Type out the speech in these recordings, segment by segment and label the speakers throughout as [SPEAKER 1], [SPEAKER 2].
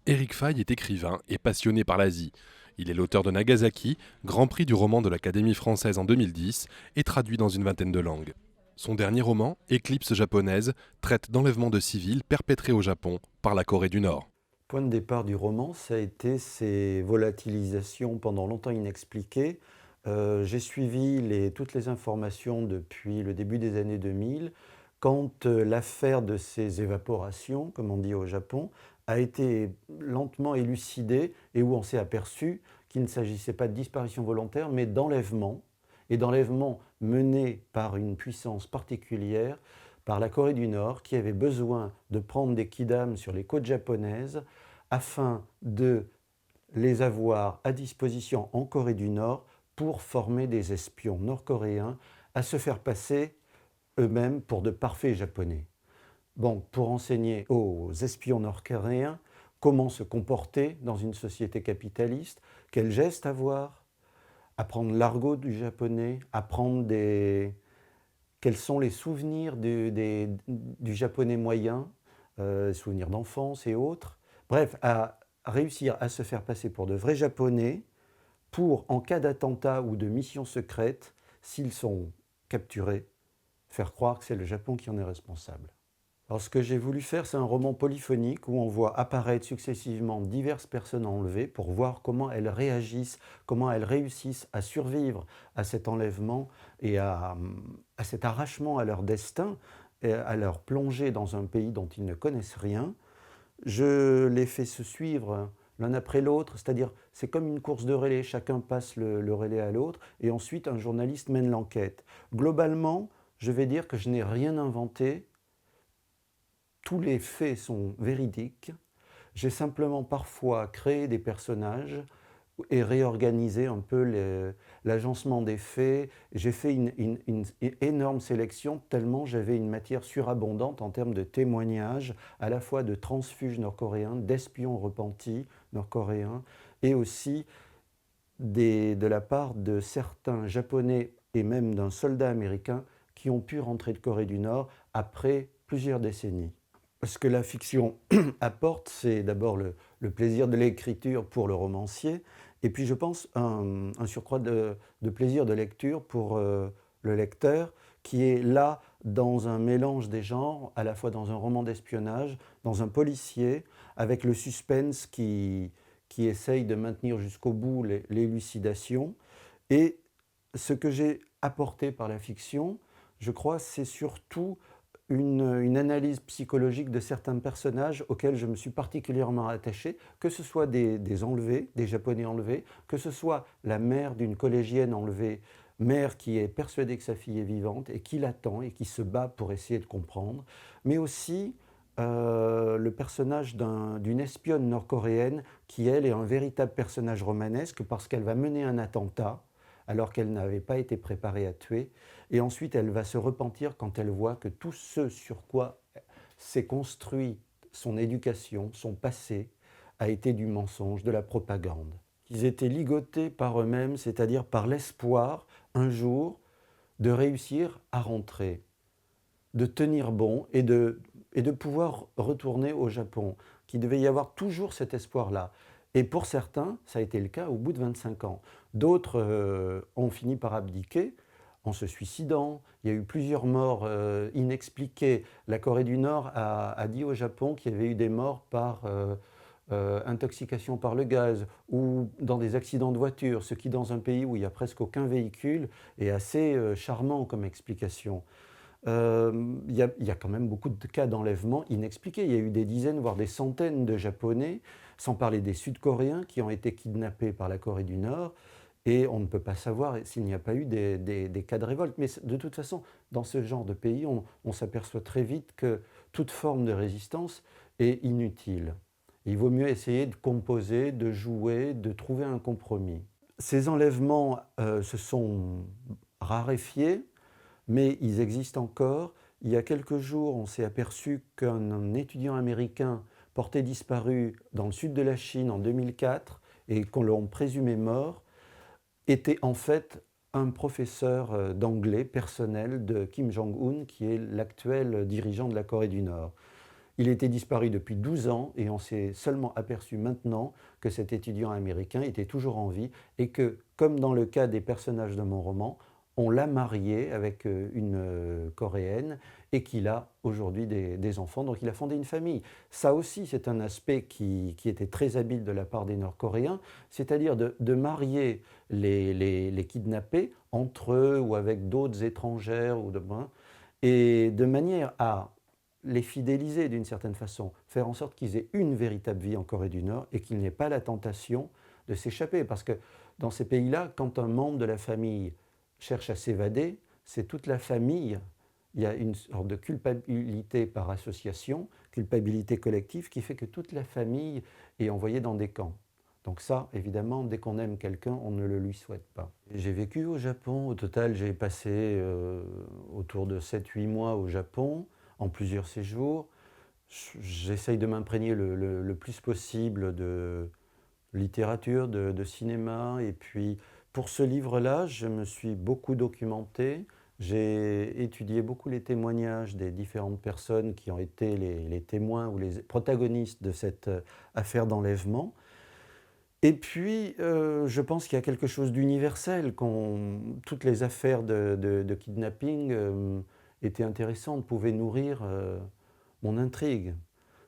[SPEAKER 1] Éric Faye est écrivain et passionné par l'Asie. Il est l'auteur de Nagasaki, grand prix du roman de l'Académie française en 2010 et traduit dans une vingtaine de langues. Son dernier roman, Éclipse japonaise, traite d'enlèvements de civils perpétrés au Japon par la Corée du Nord.
[SPEAKER 2] Le point de départ du roman, ça a été ces volatilisations pendant longtemps inexpliquées. J'ai suivi toutes les informations depuis le début des années 2000, quand l'affaire de ces évaporations, comme on dit au Japon, a été lentement élucidée et où on s'est aperçu qu'il ne s'agissait pas de disparition volontaire, mais d'enlèvement, et d'enlèvement mené par une puissance particulière, par la Corée du Nord, qui avait besoin de prendre des kidams sur les côtes japonaises afin de les avoir à disposition en Corée du Nord pour former des espions nord-coréens à se faire passer eux-mêmes pour de parfaits Japonais. Bon, pour enseigner aux espions nord-coréens comment se comporter dans une société capitaliste, quels gestes avoir, apprendre l'argot du japonais, quels sont les souvenirs du japonais moyen, souvenirs d'enfance et autres. Bref, à réussir à se faire passer pour de vrais japonais pour, en cas d'attentat ou de mission secrète, s'ils sont capturés, faire croire que c'est le Japon qui en est responsable. Alors ce que j'ai voulu faire, c'est un roman polyphonique où on voit apparaître successivement diverses personnes enlevées pour voir comment elles réagissent, comment elles réussissent à survivre à cet enlèvement et à cet arrachement à leur destin, et à leur plonger dans un pays dont ils ne connaissent rien. Je les fais se suivre l'un après l'autre, c'est-à-dire c'est comme une course de relais, chacun passe le relais à l'autre et ensuite un journaliste mène l'enquête. Globalement, je vais dire que je n'ai rien inventé, tous les faits sont véridiques. J'ai simplement parfois créé des personnages et réorganisé un peu l'agencement des faits. J'ai fait une énorme sélection tellement j'avais une matière surabondante en termes de témoignages, à la fois de transfuges nord-coréens, d'espions repentis nord-coréens, et aussi de la part de certains Japonais et même d'un soldat américain qui ont pu rentrer de Corée du Nord après plusieurs décennies. Ce que la fiction apporte, c'est d'abord le plaisir de l'écriture pour le romancier, et puis je pense un surcroît de plaisir de lecture pour le lecteur, qui est là dans un mélange des genres, à la fois dans un roman d'espionnage, dans un policier, avec le suspense qui essaye de maintenir jusqu'au bout l'élucidation. Et ce que j'ai apporté par la fiction, je crois, c'est surtout une analyse psychologique de certains personnages auxquels je me suis particulièrement attaché, que ce soit des enlevés, des Japonais enlevés, que ce soit la mère d'une collégienne enlevée, mère qui est persuadée que sa fille est vivante et qui l'attend et qui se bat pour essayer de comprendre, mais aussi le personnage d'une espionne nord-coréenne qui, elle, est un véritable personnage romanesque parce qu'elle va mener un attentat alors qu'elle n'avait pas été préparée à tuer. Et ensuite, elle va se repentir quand elle voit que tout ce sur quoi s'est construit son éducation, son passé, a été du mensonge, de la propagande. Ils étaient ligotés par eux-mêmes, c'est-à-dire par l'espoir, un jour, de réussir à rentrer, de tenir bon et de pouvoir retourner au Japon, qu'il devait y avoir toujours cet espoir-là. Et pour certains, ça a été le cas au bout de 25 ans. D'autres ont fini par abdiquer en se suicidant. Il y a eu plusieurs morts inexpliquées. La Corée du Nord a dit au Japon qu'il y avait eu des morts par intoxication par le gaz ou dans des accidents de voiture, ce qui dans un pays où il n'y a presque aucun véhicule est assez charmant comme explication. Il y a quand même beaucoup de cas d'enlèvement inexpliqués. Il y a eu des dizaines, voire des centaines de Japonais, sans parler des Sud-Coréens, qui ont été kidnappés par la Corée du Nord. Et on ne peut pas savoir s'il n'y a pas eu des cas de révolte. Mais de toute façon, dans ce genre de pays, on s'aperçoit très vite que toute forme de résistance est inutile. Il vaut mieux essayer de composer, de jouer, de trouver un compromis. Ces enlèvements se sont raréfiés, mais ils existent encore. Il y a quelques jours, on s'est aperçu qu'un étudiant américain porté disparu dans le sud de la Chine en 2004 et qu'on l'a présumé mort, était en fait un professeur d'anglais personnel de Kim Jong-un, qui est l'actuel dirigeant de la Corée du Nord. Il était disparu depuis 12 ans et on s'est seulement aperçu maintenant que cet étudiant américain était toujours en vie et que, comme dans le cas des personnages de mon roman, on l'a marié avec une Coréenne et qu'il a aujourd'hui des enfants, donc il a fondé une famille. Ça aussi, c'est un aspect qui était très habile de la part des Nord-Coréens, c'est-à-dire de marier les kidnappés entre eux ou avec d'autres étrangères, et de manière à les fidéliser d'une certaine façon, faire en sorte qu'ils aient une véritable vie en Corée du Nord et qu'ils n'aient pas la tentation de s'échapper. Parce que dans ces pays-là, quand un membre de la famille cherche à s'évader, c'est toute la famille. Il y a une sorte de culpabilité par association, culpabilité collective, qui fait que toute la famille est envoyée dans des camps. Donc ça, évidemment, dès qu'on aime quelqu'un, on ne le lui souhaite pas. J'ai vécu au Japon. Au total, j'ai passé autour de 7-8 mois au Japon, en plusieurs séjours. J'essaye de m'imprégner le plus possible de littérature, de cinéma. Et puis, pour ce livre-là, je me suis beaucoup documenté. J'ai étudié beaucoup les témoignages des différentes personnes qui ont été les témoins ou les protagonistes de cette affaire d'enlèvement. Et puis, je pense qu'il y a quelque chose d'universel. Toutes les affaires de kidnapping étaient intéressantes, pouvaient nourrir mon intrigue.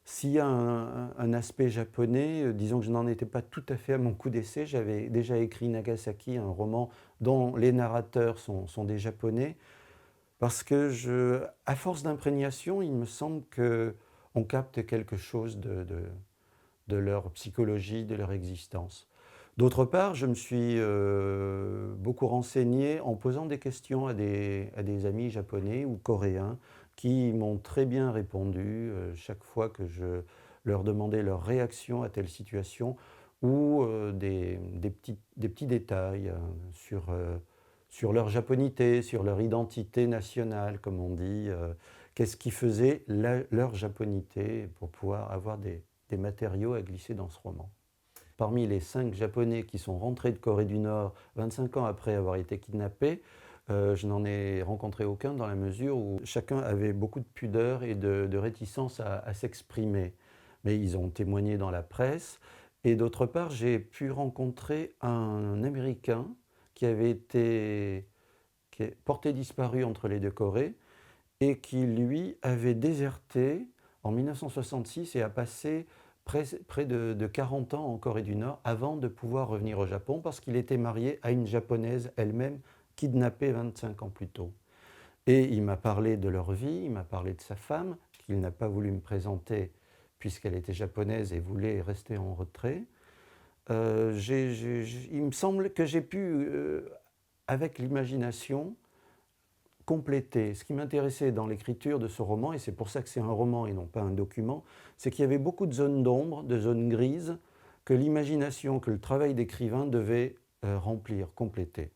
[SPEAKER 2] S'il y a un aspect japonais, disons que je n'en étais pas tout à fait à mon coup d'essai. J'avais déjà écrit Nagasaki, un roman dont les narrateurs sont des Japonais, parce que à force d'imprégnation, il me semble qu'on capte quelque chose de leur psychologie, de leur existence. D'autre part, je me suis beaucoup renseigné en posant des questions à des amis japonais ou coréens qui m'ont très bien répondu chaque fois que je leur demandais leur réaction à telle situation ou des petits détails sur leur japonité, sur leur identité nationale, comme on dit. Qu'est-ce qui faisait leur japonité pour pouvoir avoir des matériaux à glisser dans ce roman. Parmi les 5 Japonais qui sont rentrés de Corée du Nord 25 ans après avoir été kidnappés, je n'en ai rencontré aucun dans la mesure où chacun avait beaucoup de pudeur et de réticence à s'exprimer. Mais ils ont témoigné dans la presse. Et d'autre part, j'ai pu rencontrer un Américain qui avait été porté disparu entre les deux Corées et qui, lui, avait déserté en 1966 et a passé près de 40 ans en Corée du Nord avant de pouvoir revenir au Japon parce qu'il était marié à une Japonaise elle-même kidnappée 25 ans plus tôt. Et il m'a parlé de leur vie, il m'a parlé de sa femme, qu'il n'a pas voulu me présenter puisqu'elle était japonaise et voulait rester en retrait. Il me semble que j'ai pu, avec l'imagination, compléter. Ce qui m'intéressait dans l'écriture de ce roman, et c'est pour ça que c'est un roman et non pas un document, c'est qu'il y avait beaucoup de zones d'ombre, de zones grises, que l'imagination, que le travail d'écrivain devait remplir, compléter.